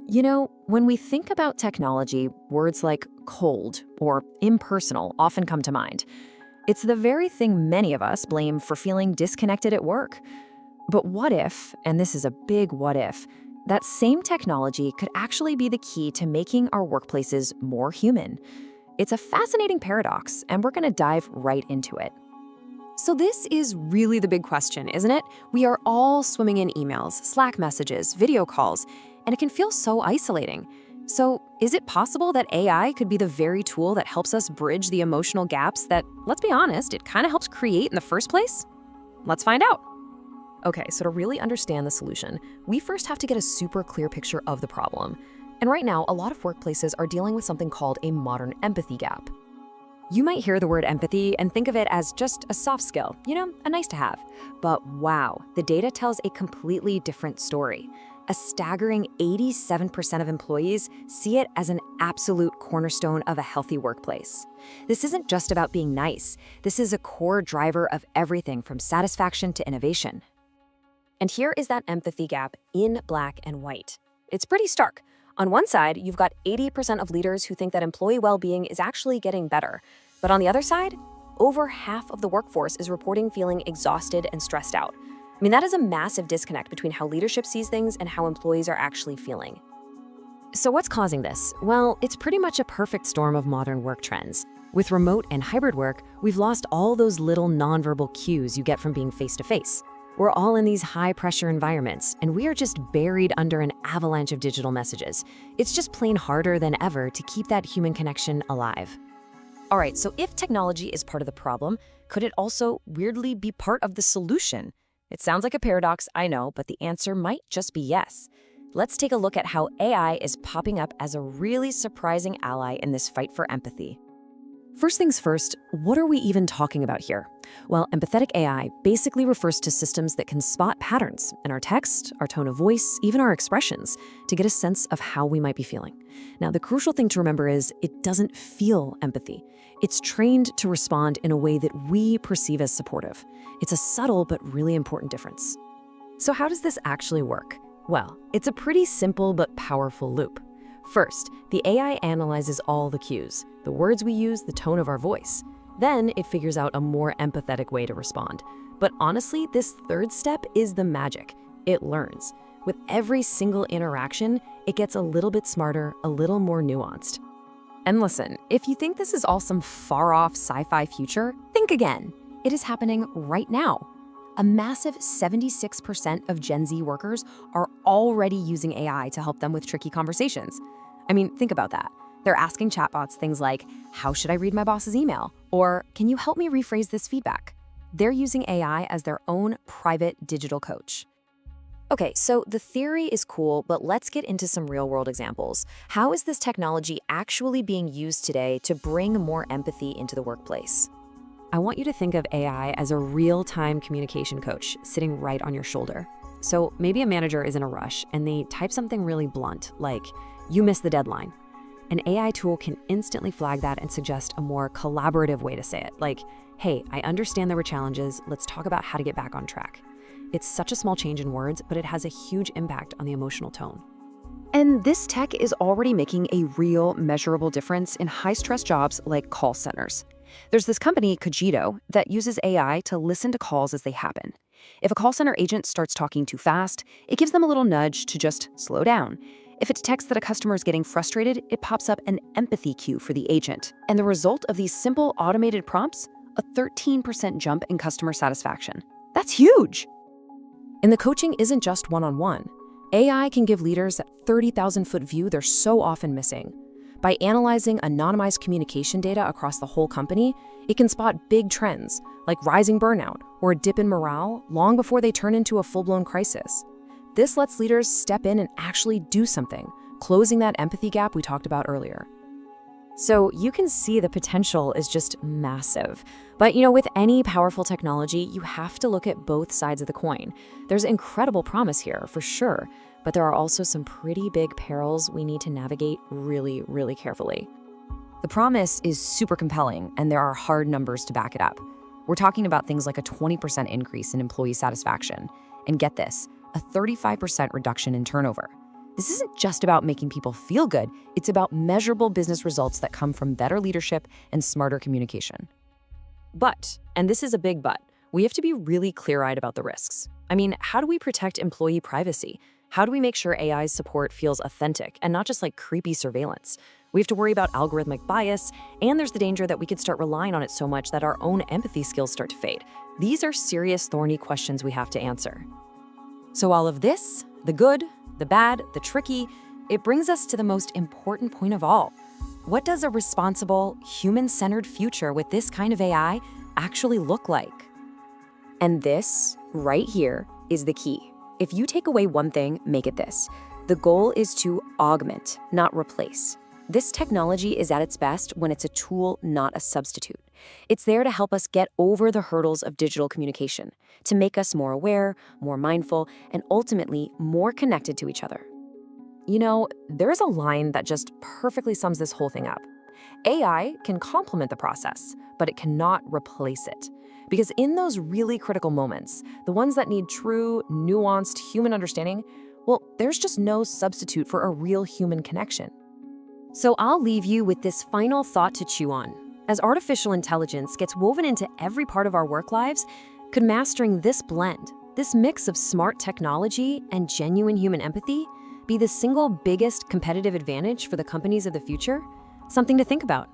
When we think about technology, words like cold or impersonal often come to mind. It's the very thing many of us blame for feeling disconnected at work. But what if, and this is a big what if, that same technology could actually be the key to making our workplaces more human? It's a fascinating paradox, and we're going to dive right into it. So this is really the big question, isn't it? We are all swimming in emails, Slack messages, video calls, and it can feel so isolating. So is it possible that AI could be the very tool that helps us bridge the emotional gaps that, let's be honest, it kind of helps create in the first place? Let's find out. Okay, so to really understand the solution, we first have to get a super clear picture of the problem. And right now, a lot of workplaces are dealing with something called a modern empathy gap. You might hear the word empathy and think of it as just a soft skill, a nice to have. But wow, the data tells a completely different story. A staggering 87% of employees see it as an absolute cornerstone of a healthy workplace. This isn't just about being nice. This is a core driver of everything from satisfaction to innovation. And here is that empathy gap in black and white. It's pretty stark. On one side, you've got 80% of leaders who think that employee well-being is actually getting better. But on the other side, over half of the workforce is reporting feeling exhausted and stressed out. That is a massive disconnect between how leadership sees things and how employees are actually feeling. So what's causing this? Well, it's pretty much a perfect storm of modern work trends. With remote and hybrid work, we've lost all those little nonverbal cues you get from being face-to-face. We're all in these high-pressure environments, and we are just buried under an avalanche of digital messages. It's just plain harder than ever to keep that human connection alive. All right, so if technology is part of the problem, could it also weirdly be part of the solution? It sounds like a paradox, I know, but the answer might just be yes. Let's take a look at how AI is popping up as a really surprising ally in this fight for empathy. First things first, what are we even talking about here? Well, empathetic AI basically refers to systems that can spot patterns in our text, our tone of voice, even our expressions, to get a sense of how we might be feeling. Now, the crucial thing to remember is it doesn't feel empathy. It's trained to respond in a way that we perceive as supportive. It's a subtle but really important difference. So how does this actually work? Well, it's a pretty simple but powerful loop. First, the AI analyzes all the cues, the words we use, the tone of our voice. Then it figures out a more empathetic way to respond. But honestly, this third step is the magic. It learns. With every single interaction, it gets a little bit smarter, a little more nuanced. And listen, if you think this is all some far-off sci-fi future, think again. It is happening right now. A massive 76% of Gen Z workers are already using AI to help them with tricky conversations. Think about that. They're asking chatbots things like, how should I read my boss's email? Or, can you help me rephrase this feedback? They're using AI as their own private digital coach. Okay, so the theory is cool, but let's get into some real-world examples. How is this technology actually being used today to bring more empathy into the workplace? I want you to think of AI as a real-time communication coach sitting right on your shoulder. So maybe a manager is in a rush and they type something really blunt, like, you missed the deadline. An AI tool can instantly flag that and suggest a more collaborative way to say it, like, hey, I understand there were challenges, let's talk about how to get back on track. It's such a small change in words, but it has a huge impact on the emotional tone. And this tech is already making a real, measurable difference in high-stress jobs like call centers. There's this company, Cogito, that uses AI to listen to calls as they happen. If a call center agent starts talking too fast, it gives them a little nudge to just slow down. If it detects that a customer is getting frustrated, it pops up an empathy cue for the agent. And the result of these simple automated prompts? A 13% jump in customer satisfaction. That's huge! And the coaching isn't just one-on-one. AI can give leaders that 30,000-foot view they're so often missing. By analyzing anonymized communication data across the whole company, it can spot big trends, like rising burnout or a dip in morale, long before they turn into a full-blown crisis. This lets leaders step in and actually do something, closing that empathy gap we talked about earlier. So you can see the potential is just massive. But with any powerful technology, you have to look at both sides of the coin. There's incredible promise here, for sure, but there are also some pretty big perils we need to navigate really, really carefully. The promise is super compelling, and there are hard numbers to back it up. We're talking about things like a 20% increase in employee satisfaction. And get this, a 35% reduction in turnover. This isn't just about making people feel good, it's about measurable business results that come from better leadership and smarter communication. But, and this is a big but, we have to be really clear-eyed about the risks. I mean, how do we protect employee privacy? How do we make sure AI's support feels authentic and not just like creepy surveillance? We have to worry about algorithmic bias, and there's the danger that we could start relying on it so much that our own empathy skills start to fade. These are serious, thorny questions we have to answer. So all of this, the good, the bad, the tricky, it brings us to the most important point of all. What does a responsible, human-centered future with this kind of AI actually look like? And this, right here, is the key. If you take away one thing, make it this. The goal is to augment, not replace. This technology is at its best when it's a tool, not a substitute. It's there to help us get over the hurdles of digital communication, to make us more aware, more mindful, and ultimately more connected to each other. You know, there's a line that just perfectly sums this whole thing up. AI can complement the process, but it cannot replace it. Because in those really critical moments, the ones that need true, nuanced human understanding, well, there's just no substitute for a real human connection. So I'll leave you with this final thought to chew on. As artificial intelligence gets woven into every part of our work lives, could mastering this blend, this mix of smart technology and genuine human empathy, be the single biggest competitive advantage for the companies of the future? Something to think about.